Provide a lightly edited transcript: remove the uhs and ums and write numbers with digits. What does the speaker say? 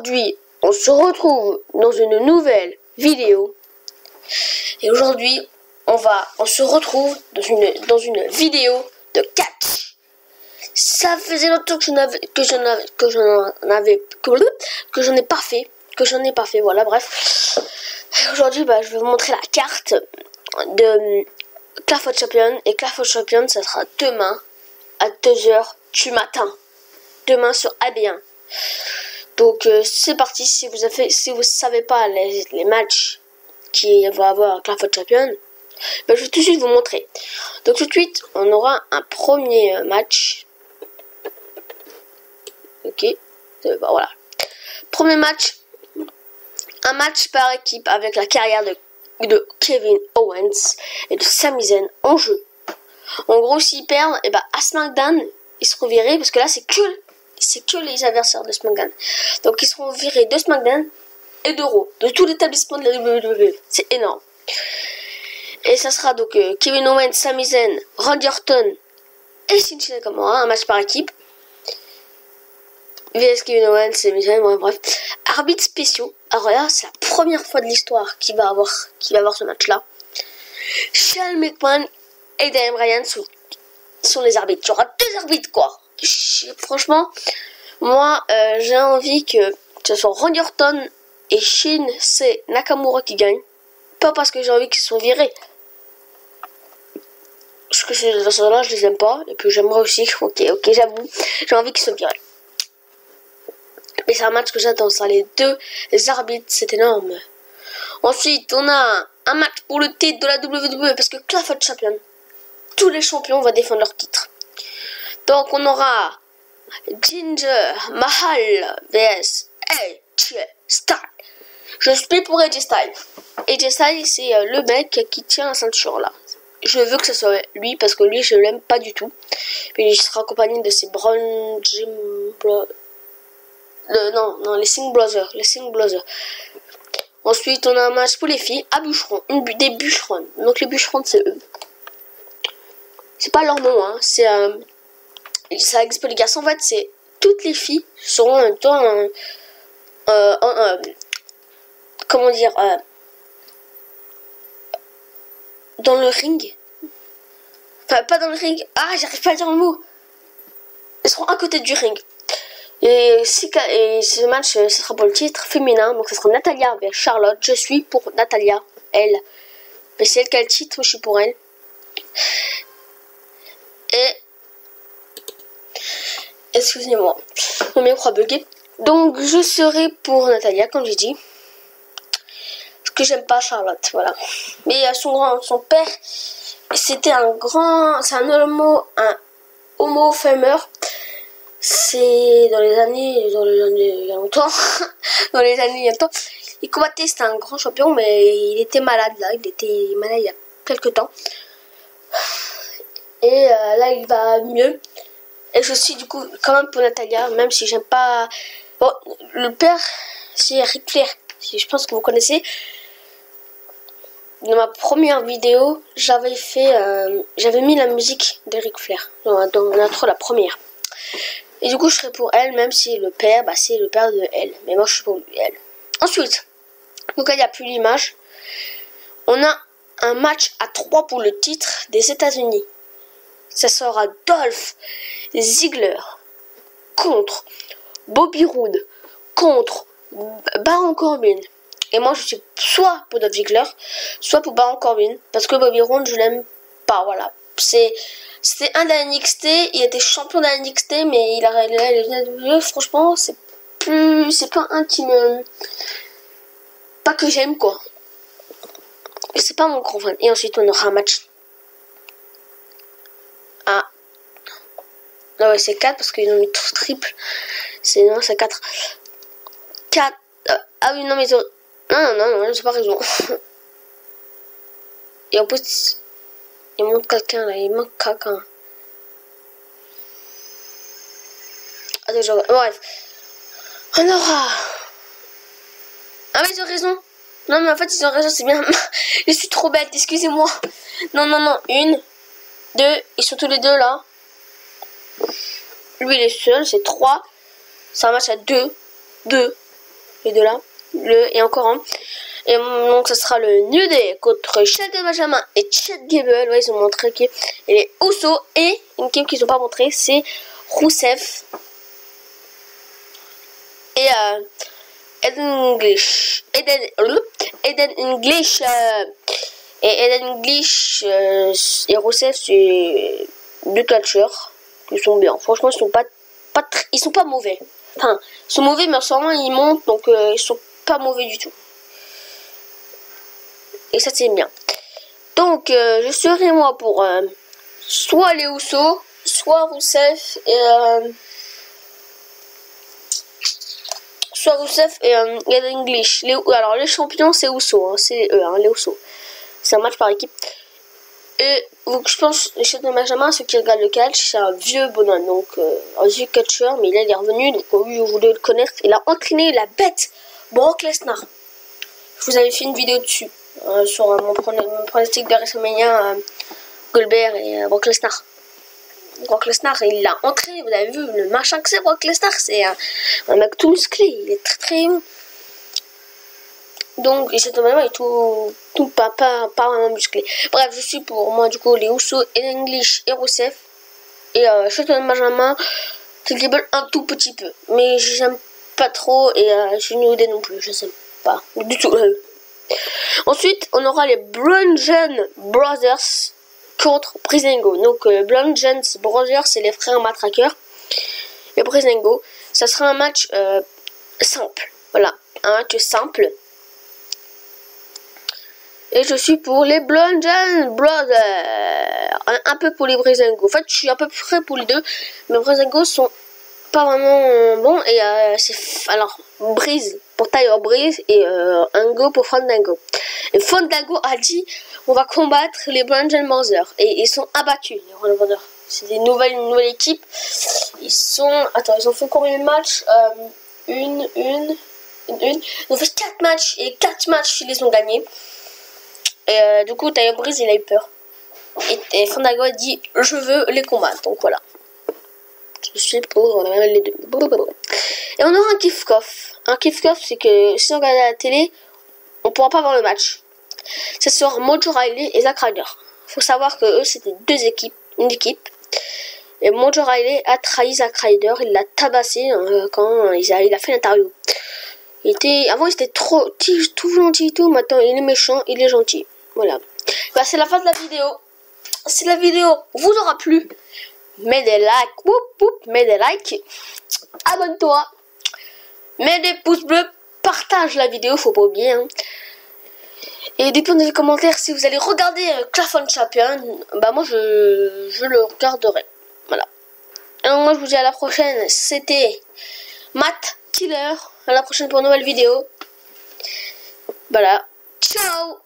aujourd'hui, on se retrouve dans une nouvelle vidéo. Et aujourd'hui, on se retrouve dans une vidéo de catch. Ça faisait longtemps que j'en ai pas fait, voilà, bref. Aujourd'hui, je vais vous montrer la carte de Clash of Champions. Et Clash of Champions, ça sera demain à 2h du matin. Demain sur AB1. Donc c'est parti. Si vous savez pas les matchs qu'il va avoir à Clash of Champions, je vais tout de suite vous montrer. Donc tout de suite, on aura un premier match. Ok, voilà. Premier match, un match par équipe avec la carrière de Kevin Owens et de Sami Zayn en jeu. En gros, s'ils perdent, à SmackDown, ils seront virés parce que là, c'est que les adversaires de SmackDown. Donc, ils seront virés de SmackDown et de Raw, de tout l'établissement de la WWE. C'est énorme. Et ça sera donc Kevin Owens, Sami Zayn, Randy Orton et Shinsuke Nakamura, un match par équipe. VS Kevin Owens, Sami Zayn, bref. Arbitres spéciaux. Alors là, c'est la première fois de l'histoire qu'il va avoir ce match-là. Shane McMahon et Daniel Bryan sont les arbitres. Il y aura deux arbitres, quoi. Franchement, moi, j'ai envie que ce soit Randy Orton et Shinsuke Nakamura qui gagnent. Pas parce que j'ai envie qu'ils soient virés. Parce que ces adversaires-là, je les aime pas. Et puis j'aimerais aussi, ok, j'avoue, j'ai envie qu'ils soient virés. Et c'est un match que j'attends, ça, les deux arbitres, c'est énorme. Ensuite, on a un match pour le titre de la WWE, parce que Clash of Champions, tous les champions vont défendre leur titre. Donc, on aura Jinder Mahal vs AJ Styles. Je suis pour AJ Styles. AJ Styles, c'est le mec qui tient la ceinture, là. Je veux que ce soit lui, parce que lui, je l'aime pas du tout. Puis, il sera accompagné de ses Braun Jim... Non, les Singh Brothers. Ensuite, on a un match pour les filles à Bûcheron. Des bûcherons. Donc, les bûcherons, c'est eux. C'est pas leur nom, hein. C'est. Ça explique les garçons. En fait, c'est. Toutes les filles seront comment dire. Dans le ring. Enfin, pas dans le ring. Ah, j'arrive pas à dire le mot. Elles seront à côté du ring. Et ce match, ce sera pour le titre féminin. Donc, ce sera Natalia vers Charlotte. Je suis pour Natalia, elle. Mais c'est elle qui a le titre, moi je suis pour elle. Et... excusez-moi, mon micro a bugué. Donc, je serai pour Natalia, comme j'ai dit. Parce que j'aime pas Charlotte, voilà. Mais son père, c'était c'est un homo famer. C'est dans les années il y a longtemps. Il combattait, c'était un grand champion, mais il était malade là. Il était malade il y a quelques temps. Et là, il va mieux. Et je suis du coup quand même pour Natalia, même si j'aime pas. Bon, le père, c'est Ric Flair. Je pense que vous connaissez. Dans ma première vidéo, j'avais mis la musique de Ric Flair. Dans l'intro, la première. Et du coup, je serais pour elle, même si le père, c'est le père de elle. Mais moi, je suis pour elle. Ensuite, donc il n'y a plus l'image. On a un match à 3 pour le titre des États-Unis. Ça sera Dolph Ziggler contre Bobby Roode contre Baron Corbin. Et moi, je suis soit pour Dolph Ziggler, soit pour Baron Corbin. Parce que Bobby Roode, je l'aime pas, voilà. C'était un de la NXT, il était champion de la NXT, mais il a franchement, c'est pas un qui me... pas que j'aime, quoi. C'est pas mon grand fan. Et ensuite, on aura un match. Ah. Ah ouais, c'est 4 parce qu'ils ont mis triple. C'est 4. 4. Ah oui, non, mais ils ont... Non, j'ai pas raison. Et en plus... il manque quelqu'un là, il manque quelqu'un. Attends, bref. On aura... ah mais ils ont raison. Non mais en fait ils ont raison, c'est bien. Je suis trop bête, excusez-moi. Non. 1, 2, ils sont tous les deux là. Lui il est seul, c'est 3. C'est un match à 2. les deux là, et encore un. Et donc ça sera le New Day contre Shelton Benjamin et Chad Gable. Ouais, ils ont montré que et les Usos, et une équipe qu'ils n'ont pas montré, c'est Rusev et Eden English. Eden English et Rusev, c'est deux catcheurs qui sont bien. Franchement, ils sont pas mauvais. Enfin, ils sont mauvais, mais en ce moment ils montent, donc ils sont pas mauvais du tout. Et ça c'est bien. Donc je serai moi pour soit les Usos, soit Rusev et Eden English. Alors les champions c'est Usos, hein, c'est eux, hein, les Usos. C'est un match par équipe. Et donc, je pense que Shelton Benjamin, ceux qui regardent le catch, c'est un vieux bonhomme, donc un vieux catcheur, mais là il est revenu, donc oui, vous voulez le connaître. Il a entraîné la bête Brock Lesnar. Je vous avais fait une vidéo dessus, sur mon pronostic de WrestleMania, Goldberg et Brock Lesnar. Brock Lesnar, il l'a entraîné, vous avez vu le machin que c'est. Brock Lesnar, c'est un mec tout musclé, il est très très bon. Donc, Shelton Benjamin est tout pas vraiment musclé. Bref, je suis pour moi du coup les Usos, et English et Rusev. Et Shelton Benjamin, c'est un tout petit peu. Mais j'aime pas trop, et je New Day non plus, je sais pas du tout. Ensuite, on aura les Bludgeon Brothers contre Breezango. Donc, Bludgeon Brothers, c'est les frères matraqueurs. Et Breezango, ça sera un match simple. Voilà, un match simple. Et je suis pour les Bludgeon Brothers. Un peu pour les Breezango. En fait, je suis à peu près pour les deux. Mais Breezango sont pas vraiment bons. Et alors, Breeze pour Tyler Breeze et Ango pour Fandango. Et Fandango a dit on va combattre les Bludgeon Brothers. Et ils sont abattus, les Bludgeon Brothers. C'est une nouvelle équipe. Ils ont fait combien de matchs? Ils ont fait 4 matchs. Et 4 matchs, ils les ont gagnés. Et du coup, Tyler Breeze, il a eu peur. Et Fandango a dit je veux les combattre. Donc voilà. Je suis pour les deux. Et on aura un kiff-off. Un kiff-off, c'est que si on regarde à la télé, on pourra pas voir le match. Ça sera Mojo Rawley et Zack Ryder. Faut savoir que eux, c'était une équipe. Et Mojo Rawley a trahi Zack Ryder. Il l'a tabassé quand il a fait l'interview. Avant, il était tout gentil et tout. Maintenant, il est méchant, il est gentil. Voilà. Bah, c'est la fin de la vidéo. Si la vidéo vous aura plu, mets des likes, mets des likes, abonne-toi, mets des pouces bleus, partage la vidéo, faut pas oublier. Hein. Et dites-moi dans les commentaires si vous allez regarder Clash of Champions. Bah moi je le regarderai. Voilà. Alors moi je vous dis à la prochaine. C'était Matt Killer. À la prochaine pour une nouvelle vidéo. Voilà. Ciao.